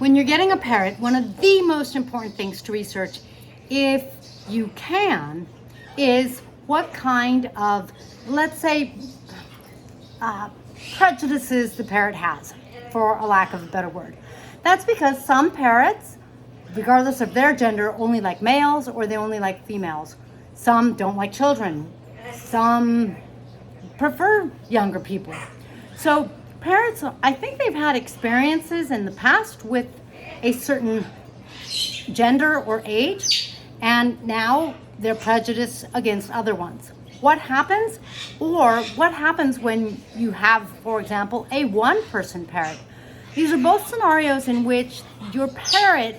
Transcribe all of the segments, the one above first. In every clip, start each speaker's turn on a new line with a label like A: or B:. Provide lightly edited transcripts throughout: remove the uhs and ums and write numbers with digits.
A: When you're getting a parrot, one of the most important things to research, if you can, is what kind of, let's say, prejudices the parrot has, for a lack of a better word. That's because some parrots, regardless of their gender, only like males or they only like females. Some don't like children. Some prefer younger people. So parrots, I think they've had experiences in the past with a certain gender or age, and now they're prejudiced against other ones. What happens? Or what happens when you have, for example, a one-person parrot? These are both scenarios in which your parrot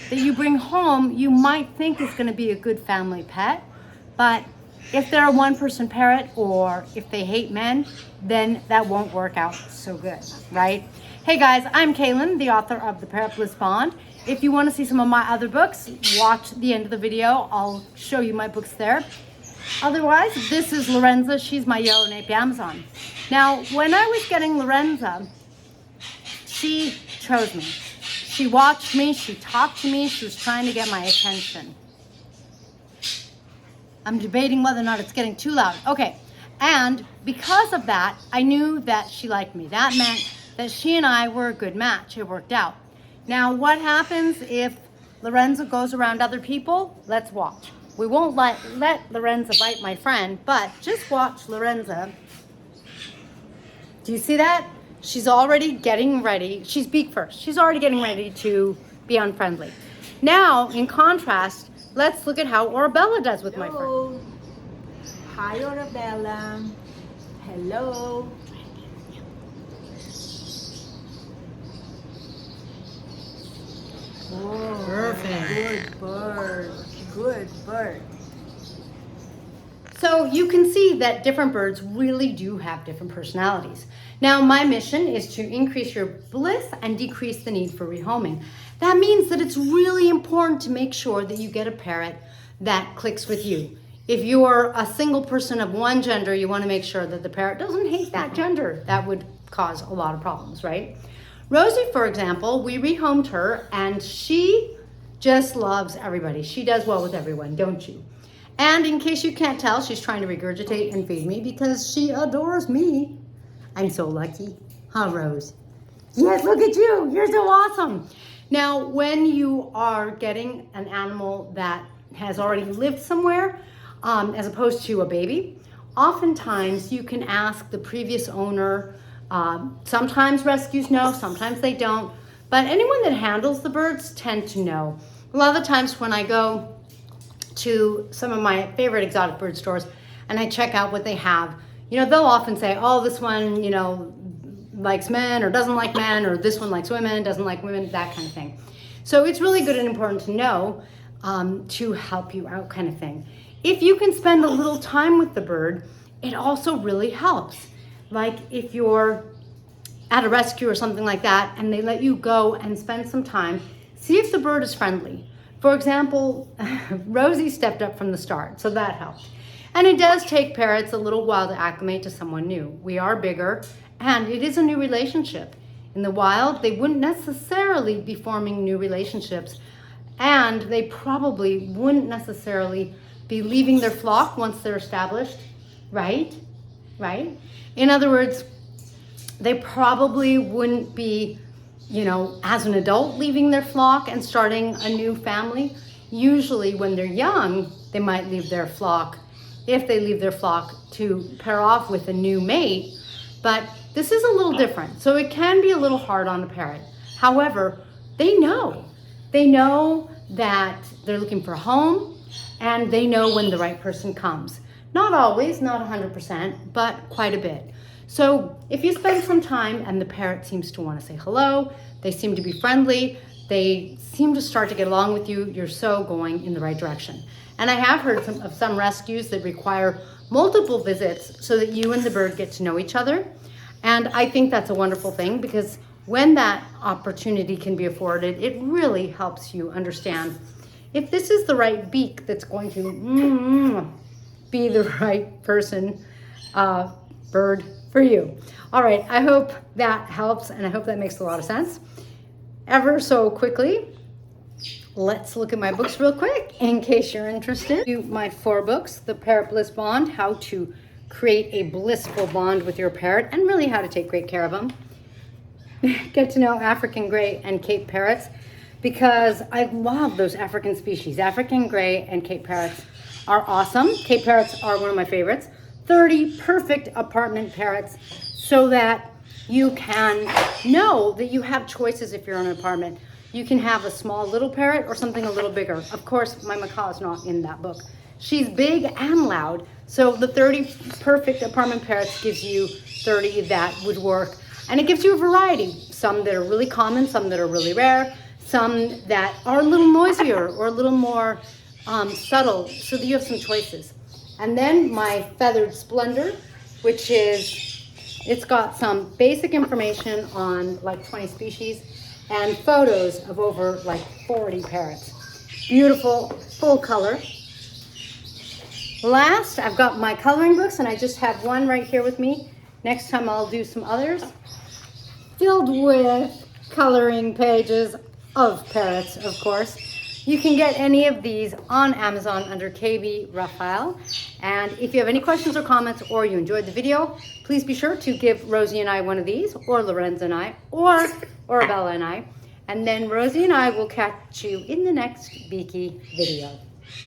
A: that you bring home, you might think is going to be a good family pet, but if they're a one-person parrot or if they hate men, then that won't work out so good, right? Hey guys, I'm Kaylin, the author of the Parrot Bliss Bond. If you want to see some of my other books, watch the end of the video. I'll show you my books there. Otherwise, this is Lorenza. She's my yellow nape Amazon. Now, when I was getting Lorenza, she chose me. She watched me, she talked to me, she was trying to get my attention. I'm debating whether or not it's getting too loud. Okay, and because of that, I knew that she liked me. That meant that she and I were a good match. It worked out. Now, what happens if Lorenza goes around other people? Let's watch. We won't let Lorenza bite my friend, but just watch Lorenza. Do you see that? She's already getting ready. She's beak first. She's already getting ready to be unfriendly. Now, in contrast, let's look at how Arabella does with my friend.
B: Hi, Arabella. Hello. Oh,
A: Perfect.
B: Good bird. Good bird.
A: So you can see that different birds really do have different personalities. Now, my mission is to increase your bliss and decrease the need for rehoming. That means that it's really important to make sure that you get a parrot that clicks with you. If you're a single person of one gender, you want to make sure that the parrot doesn't hate that gender. That would cause a lot of problems, right? Rosie, for example, we rehomed her and she just loves everybody. She does well with everyone, don't you? And in case you can't tell, she's trying to regurgitate and feed me because she adores me. I'm so lucky. Huh, Rose? Yes, look at you. You're so awesome. Now, when you are getting an animal that has already lived somewhere, as opposed to a baby, oftentimes you can ask the previous owner. Sometimes rescues know, sometimes they don't. But anyone that handles the birds tend to know. A lot of the times when I go to some of my favorite exotic bird stores and I check out what they have, you know, they'll often say, oh, this one, you know, likes men or doesn't like men, or this one likes women, doesn't like women, that kind of thing. So it's really good and important to know to help you out, kind of thing. If you can spend a little time with the bird, it also really helps. Like if you're at a rescue or something like that and they let you go and spend some time, see if the bird is friendly. For example, Rosie stepped up from the start, so that helped. And it does take parrots a little while to acclimate to someone new. We are bigger and it is a new relationship. In the wild, they wouldn't necessarily be forming new relationships, and they probably wouldn't necessarily be leaving their flock once they're established, right? Right? In other words, they probably wouldn't be, you know, as an adult leaving their flock and starting a new family. Usually when they're young, they might leave their flock, if they leave their flock, to pair off with a new mate. But this is a little different. So it can be a little hard on a parrot. However, they know. They know that they're looking for a home, and they know when the right person comes. Not always, not 100%, but quite a bit. So if you spend some time and the parrot seems to want to say hello, they seem to be friendly, they seem to start to get along with you, you're so going in the right direction. And I have heard of some rescues that require multiple visits so that you and the bird get to know each other. And I think that's a wonderful thing, because when that opportunity can be afforded, it really helps you understand if this is the right beak that's going to be the right person, bird for you. All right, I hope that helps, and I hope that makes a lot of sense. ever so quickly, let's look at my books real quick in case you're interested. My 4 books, The Parrot Bliss Bond, how to create a blissful bond with your parrot and really how to take great care of them. Get to know African gray and Cape parrots because I love those African species. African gray and Cape parrots are awesome. Cape parrots are one of my favorites. 30 perfect apartment parrots so that you can know that you have choices if you're in an apartment. You can have a small little parrot or something a little bigger. Of course, my macaw is not in that book. She's big and loud. So the 30 perfect apartment parrots gives you 30 that would work. And it gives you a variety. Some that are really common, some that are really rare, some that are a little noisier or a little more subtle, so that you have some choices. And then my feathered splendor, which is, it's got some basic information on like 20 species and photos of over like 40 parrots. Beautiful, full color. Last, I've got my coloring books, and I just have one right here with me. Next time I'll do some others filled with coloring pages of parrots, of course. You can get any of these on Amazon under KB Raphael. And if you have any questions or comments or you enjoyed the video, please be sure to give Rosie and I one of these, or Lorenza and I, or Arabella and I. And then Rosie and I will catch you in the next Beaky video.